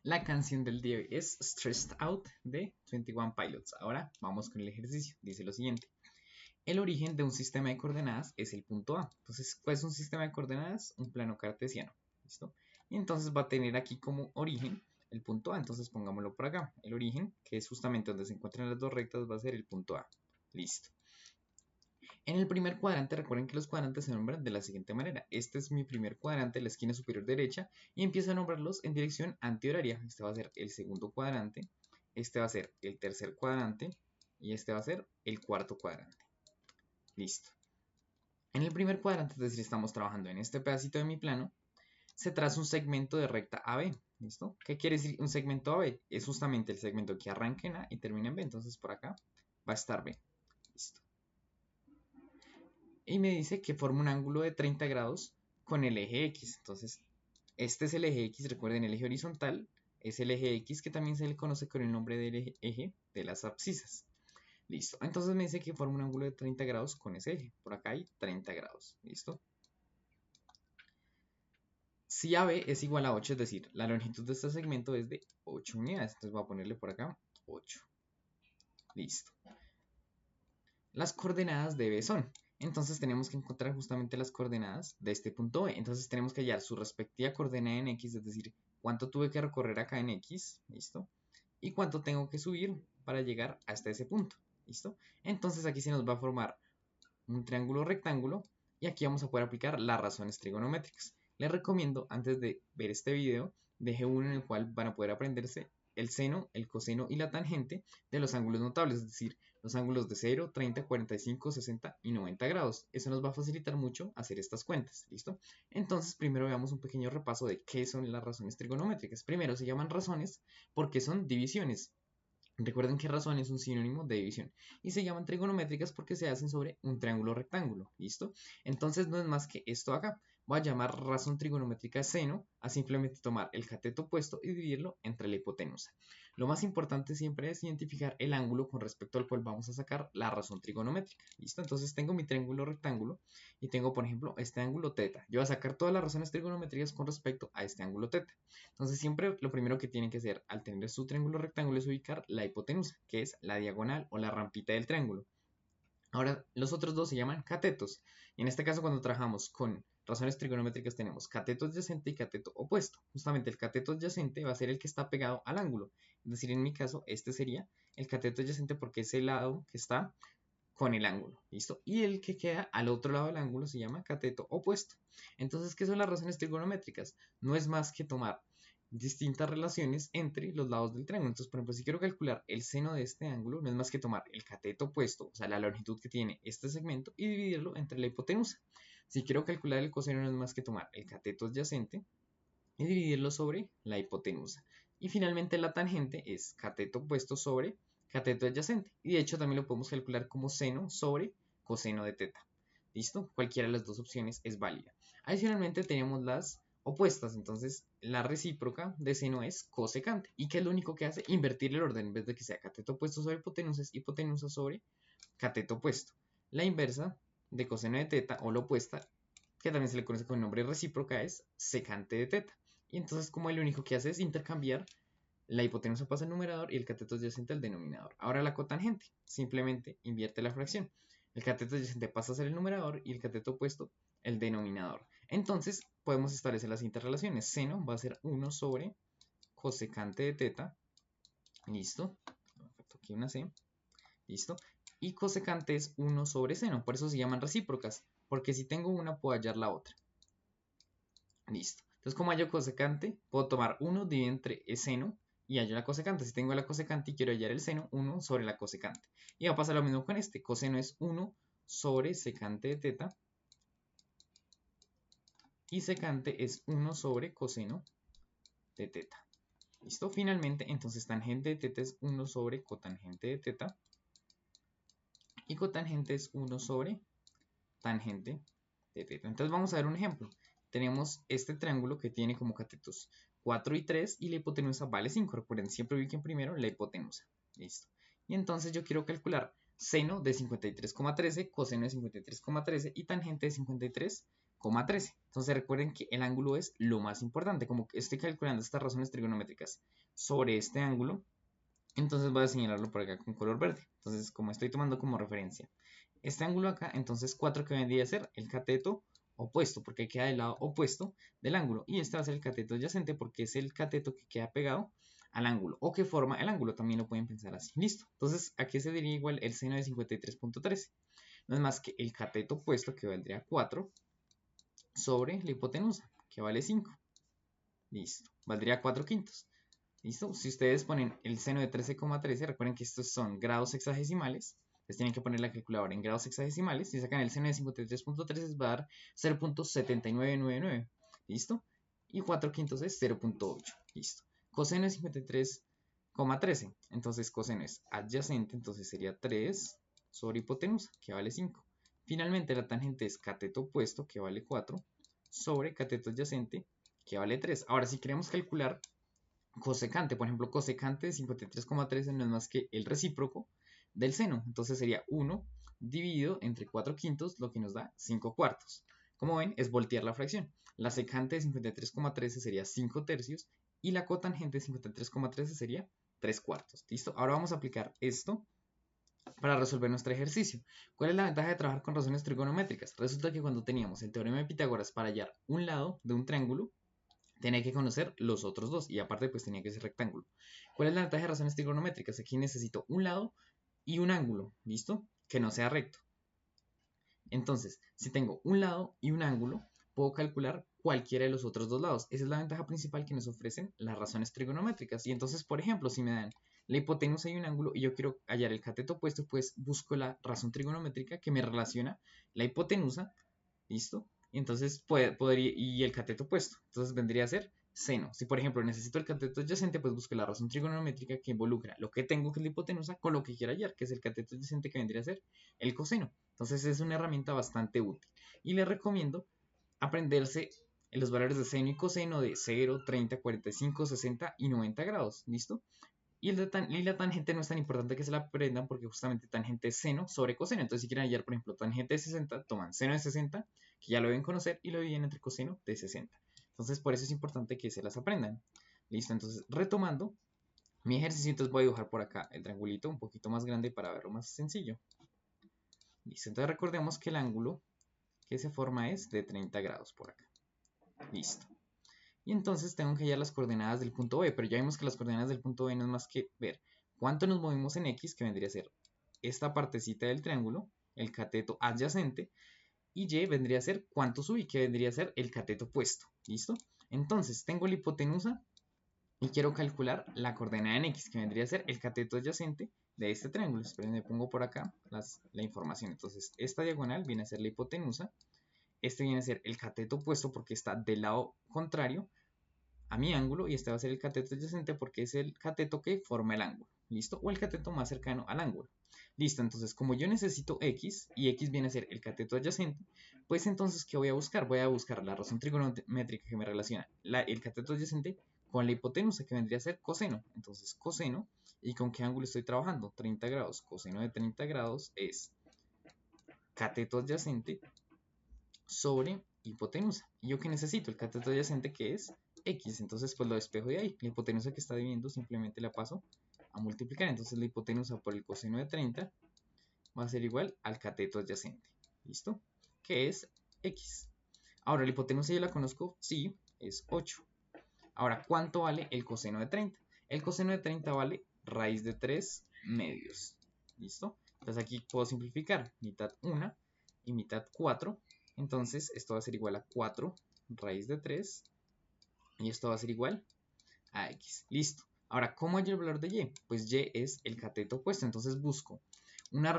La canción del día es Stressed Out de 21 Pilots. Ahora vamos con el ejercicio. Dice lo siguiente. El origen de un sistema de coordenadas es el punto A. Entonces, ¿cuál es un sistema de coordenadas? Un plano cartesiano. ¿Listo? Y entonces va a tener aquí como origen el punto A. Entonces pongámoslo por acá. El origen, que es justamente donde se encuentran las dos rectas, va a ser el punto A. Listo. En el primer cuadrante, recuerden que los cuadrantes se nombran de la siguiente manera. Este es mi primer cuadrante, la esquina superior derecha, y empiezo a nombrarlos en dirección antihoraria. Este va a ser el segundo cuadrante, este va a ser el tercer cuadrante, y este va a ser el cuarto cuadrante. Listo. En el primer cuadrante, es decir, estamos trabajando en este pedacito de mi plano, se traza un segmento de recta AB. ¿Listo? ¿Qué quiere decir un segmento AB? Es justamente el segmento que arranca en A y termina en B. Entonces por acá va a estar B. Listo. Y me dice que forma un ángulo de 30 grados con el eje X. Entonces, este es el eje X, recuerden, el eje horizontal es el eje X, que también se le conoce con el nombre del eje de las abscisas. Listo, entonces me dice que forma un ángulo de 30 grados con ese eje. Por acá hay 30 grados, ¿listo? Si AB es igual a 8, es decir, la longitud de este segmento es de 8 unidades. Entonces voy a ponerle por acá 8. Listo. Las coordenadas de B son. Entonces tenemos que encontrar justamente las coordenadas de este punto B. Entonces tenemos que hallar su respectiva coordenada en X, es decir, cuánto tuve que recorrer acá en X, ¿listo? Y cuánto tengo que subir para llegar hasta ese punto, ¿listo? Entonces aquí se nos va a formar un triángulo rectángulo y aquí vamos a poder aplicar las razones trigonométricas. Les recomiendo, antes de ver este video, deje uno en el cual van a poder aprenderse el seno, el coseno y la tangente de los ángulos notables, es decir, los ángulos de 0, 30, 45, 60 y 90 grados. Eso nos va a facilitar mucho hacer estas cuentas, ¿listo? Entonces, primero veamos un pequeño repaso de qué son las razones trigonométricas. Primero, se llaman razones porque son divisiones. Recuerden que razón es un sinónimo de división y se llaman trigonométricas porque se hacen sobre un triángulo rectángulo, ¿listo? Entonces no es más que esto acá. Voy a llamar razón trigonométrica seno a simplemente tomar el cateto opuesto y dividirlo entre la hipotenusa. Lo más importante siempre es identificar el ángulo con respecto al cual vamos a sacar la razón trigonométrica, ¿listo? Entonces tengo mi triángulo rectángulo y tengo, por ejemplo, este ángulo teta. Yo voy a sacar todas las razones trigonométricas con respecto a este ángulo teta. Entonces siempre lo primero que tienen que hacer al tener su triángulo rectángulo es ubicar la hipotenusa, que es la diagonal o la rampita del triángulo. Ahora, los otros dos se llaman catetos. Y en este caso, cuando trabajamos con razones trigonométricas, tenemos cateto adyacente y cateto opuesto. Justamente el cateto adyacente va a ser el que está pegado al ángulo. Es decir, en mi caso, este sería el cateto adyacente porque es el lado que está con el ángulo, ¿listo? Y el que queda al otro lado del ángulo se llama cateto opuesto. Entonces, ¿qué son las razones trigonométricas? No es más que tomar distintas relaciones entre los lados del triángulo. Entonces, por ejemplo, si quiero calcular el seno de este ángulo, no es más que tomar el cateto opuesto, o sea, la longitud que tiene este segmento, y dividirlo entre la hipotenusa. Si quiero calcular el coseno, no es más que tomar el cateto adyacente y dividirlo sobre la hipotenusa. Y finalmente la tangente es cateto opuesto sobre cateto adyacente. Y de hecho también lo podemos calcular como seno sobre coseno de teta. ¿Listo? Cualquiera de las dos opciones es válida. Adicionalmente tenemos las opuestas, entonces la recíproca de seno es cosecante. ¿Y qué es lo único que hace? Invertir el orden, en vez de que sea cateto opuesto sobre hipotenusa, es hipotenusa sobre cateto opuesto. La inversa de coseno de teta o la opuesta, que también se le conoce con el nombre recíproca, es secante de teta. Y entonces como lo único que hace es intercambiar la hipotenusa pasa al numerador y el cateto adyacente al denominador. Ahora la cotangente, simplemente invierte la fracción. El cateto adyacente pasa a ser el numerador y el cateto opuesto el denominador. Entonces podemos establecer las interrelaciones. Seno va a ser 1 sobre cosecante de teta. Listo. Aquí una C. Listo. Y cosecante es 1 sobre seno. Por eso se llaman recíprocas. Porque si tengo una, puedo hallar la otra. Listo. Entonces, como hallo cosecante, puedo tomar 1 dividido entre el seno y hallo la cosecante. Si tengo la cosecante y quiero hallar el seno, 1 sobre la cosecante. Y va a pasar lo mismo con este. Coseno es 1 sobre secante de teta. Y secante es 1 sobre coseno de teta. ¿Listo? Finalmente, entonces tangente de teta es 1 sobre cotangente de teta. Y cotangente es 1 sobre tangente de teta. Entonces vamos a ver un ejemplo. Tenemos este triángulo que tiene como catetos 4 y 3 y la hipotenusa vale 5. Recuerden, siempre ubiquen primero la hipotenusa. Listo. Y entonces yo quiero calcular seno de 53,13, coseno de 53,13 y tangente de 53 13,13. Entonces recuerden que el ángulo es lo más importante. Como que estoy calculando estas razones trigonométricas sobre este ángulo, entonces voy a señalarlo por acá con color verde. Entonces, como estoy tomando como referencia este ángulo acá, entonces 4 que vendría a ser el cateto opuesto, porque queda del lado opuesto del ángulo. Y este va a ser el cateto adyacente, porque es el cateto que queda pegado al ángulo, o que forma el ángulo, también lo pueden pensar así. Listo. Entonces, aquí se diría igual el seno de 53,13. No es más que el cateto opuesto, que valdría 4, sobre la hipotenusa, que vale 5. Listo. Valdría 4 quintos. ¿Listo? Si ustedes ponen el seno de 13,13, recuerden que estos son grados sexagesimales. Les tienen que poner la calculadora en grados sexagesimales. Si sacan el seno de 53,13, les va a dar 0.7999. ¿Listo? Y 4 quintos es 0.8. Listo. Coseno de 53,13. Entonces coseno es adyacente, entonces sería 3 sobre hipotenusa, que vale 5. Finalmente la tangente es cateto opuesto, que vale 4, sobre cateto adyacente, que vale 3. Ahora, si queremos calcular cosecante, por ejemplo, cosecante de 53,13 no es más que el recíproco del seno. Entonces sería 1 dividido entre 4 quintos, lo que nos da 5 cuartos. Como ven, es voltear la fracción. La secante de 53,13 sería 5 tercios y la cotangente de 53,13 sería 3 cuartos. ¿Listo? Ahora vamos a aplicar esto para resolver nuestro ejercicio. ¿Cuál es la ventaja de trabajar con razones trigonométricas? Resulta que cuando teníamos el teorema de Pitágoras para hallar un lado de un triángulo, tenía que conocer los otros dos y aparte pues tenía que ser rectángulo. ¿Cuál es la ventaja de razones trigonométricas? Aquí necesito un lado y un ángulo, ¿listo? Que no sea recto. Entonces, si tengo un lado y un ángulo, puedo calcular cualquiera de los otros dos lados. Esa es la ventaja principal que nos ofrecen las razones trigonométricas. Y entonces, por ejemplo, si me dan la hipotenusa y un ángulo y yo quiero hallar el cateto opuesto, pues busco la razón trigonométrica que me relaciona la hipotenusa, ¿listo? Y entonces podría, y el cateto opuesto. Entonces vendría a ser seno. Si por ejemplo necesito el cateto adyacente, pues busco la razón trigonométrica que involucra lo que tengo, que es la hipotenusa, con lo que quiera hallar, que es el cateto adyacente, que vendría a ser el coseno. Entonces es una herramienta bastante útil. Y les recomiendo aprenderse los valores de seno y coseno de 0, 30, 45, 60 y 90 grados. ¿Listo? Y la tangente no es tan importante que se la aprendan porque justamente tangente es seno sobre coseno. Entonces, si quieren hallar, por ejemplo, tangente de 60, toman seno de 60, que ya lo deben conocer, y lo dividen entre coseno de 60. Entonces, por eso es importante que se las aprendan. Listo, entonces, retomando mi ejercicio, entonces voy a dibujar por acá el triangulito un poquito más grande para verlo más sencillo. Listo, entonces recordemos que el ángulo que se forma es de 30 grados por acá. Listo. Y entonces tengo que hallar las coordenadas del punto B, pero ya vimos que las coordenadas del punto B no es más que ver cuánto nos movimos en X, que vendría a ser esta partecita del triángulo, el cateto adyacente, y Y vendría a ser cuánto subí, que vendría a ser el cateto opuesto. ¿Listo? Entonces tengo la hipotenusa y quiero calcular la coordenada en X, que vendría a ser el cateto adyacente de este triángulo. Esperen, me pongo por acá la información. Entonces esta diagonal viene a ser la hipotenusa, este viene a ser el cateto opuesto porque está del lado contrario a mi ángulo, y este va a ser el cateto adyacente porque es el cateto que forma el ángulo, ¿listo? O el cateto más cercano al ángulo. Listo, entonces como yo necesito X y X viene a ser el cateto adyacente, pues entonces ¿qué voy a buscar? Voy a buscar la razón trigonométrica que me relaciona el cateto adyacente con la hipotenusa, que vendría a ser coseno. Entonces coseno, ¿y con qué ángulo estoy trabajando? 30 grados. Coseno de 30 grados es cateto adyacente sobre hipotenusa. ¿Y yo qué necesito? El cateto adyacente, que es X. Entonces pues lo despejo de ahí. La hipotenusa que está dividiendo simplemente la paso a multiplicar. Entonces la hipotenusa por el coseno de 30 va a ser igual al cateto adyacente. ¿Listo? Que es X. Ahora, la hipotenusa yo la conozco, sí, es 8. Ahora, ¿cuánto vale el coseno de 30? El coseno de 30 vale raíz de 3 medios. ¿Listo? Entonces aquí puedo simplificar. Mitad 1 y mitad 4. Entonces esto va a ser igual a 4 raíz de 3. Y esto va a ser igual a X. Listo. Ahora, ¿cómo hallo el valor de Y? Pues Y es el cateto opuesto. Entonces busco una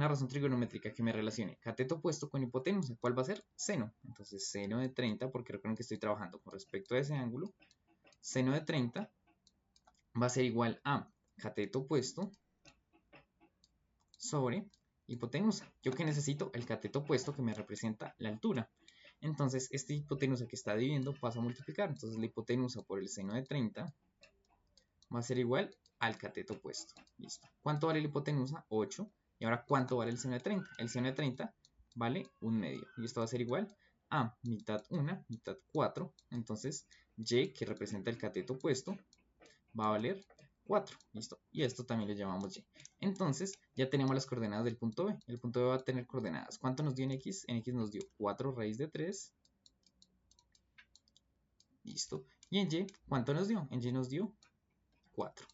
razón trigonométrica que me relacione cateto opuesto con hipotenusa. ¿Cuál va a ser? Seno. Entonces seno de 30, porque recuerden que estoy trabajando con respecto a ese ángulo. Seno de 30 va a ser igual a cateto opuesto sobre hipotenusa. ¿Yo qué necesito? El cateto opuesto, que me representa la altura. Entonces, esta hipotenusa que está dividiendo pasa a multiplicar. Entonces, la hipotenusa por el seno de 30 va a ser igual al cateto opuesto. Listo. ¿Cuánto vale la hipotenusa? 8. Y ahora, ¿cuánto vale el seno de 30? El seno de 30 vale 1 medio. Y esto va a ser igual A mitad 1, mitad 4. Entonces Y, que representa el cateto opuesto, va a valer 4. ¿Listo? Y esto también le llamamos Y. Entonces ya tenemos las coordenadas del punto B. El punto B va a tener coordenadas. ¿Cuánto nos dio en X? En X nos dio 4 raíz de 3. Listo. Y en Y, ¿cuánto nos dio? En Y nos dio 4.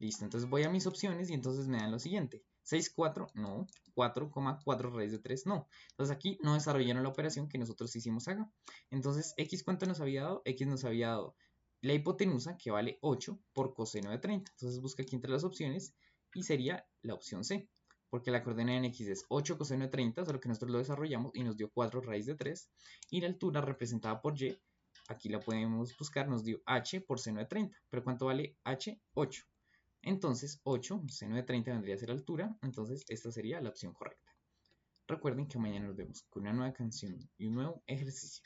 Listo, entonces voy a mis opciones y entonces me dan lo siguiente. 6, 4, no. 4,4 raíz de 3, no. Entonces aquí no desarrollaron la operación que nosotros hicimos acá. Entonces, X, ¿cuánto nos había dado? X nos había dado la hipotenusa, que vale 8 por coseno de 30. Entonces busca aquí entre las opciones y sería la opción C. Porque la coordenada en X es 8 coseno de 30, solo que nosotros lo desarrollamos y nos dio 4 raíz de 3. Y la altura representada por Y, aquí la podemos buscar, nos dio H por seno de 30. ¿Pero cuánto vale H? 8. Entonces 8, seno de 30 vendría a ser altura, entonces esta sería la opción correcta. Recuerden que mañana nos vemos con una nueva canción y un nuevo ejercicio.